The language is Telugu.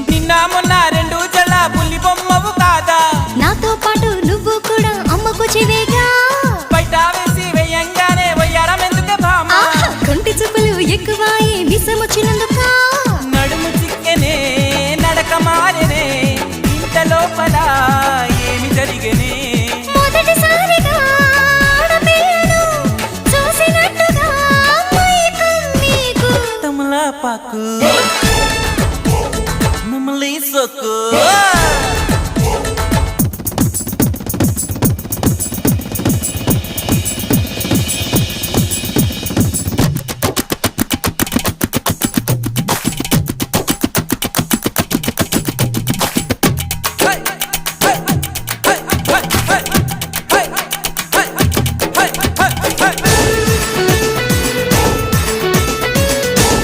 నిన్న మొన్న రెండు జల పులి బొమ్మవు కాదా నాతో పాటు నువ్వు కూడా అమ్మకు చెవేగా బయట వేసి వేయంగానే వయ్యారం ఎందుకే భామ కొంటి చూపులు ఎక్కువాయే విసమొచ్చినందుక నడుము చిక్కెనే నడక మారెనే ఇంత లోపల ఏమి జరిగనే మొదటిసారిగా ఆడపిల్లను చూసినట్టుగా మైకం నీకు తమలపాకు మమ్మల్ని సొక్కు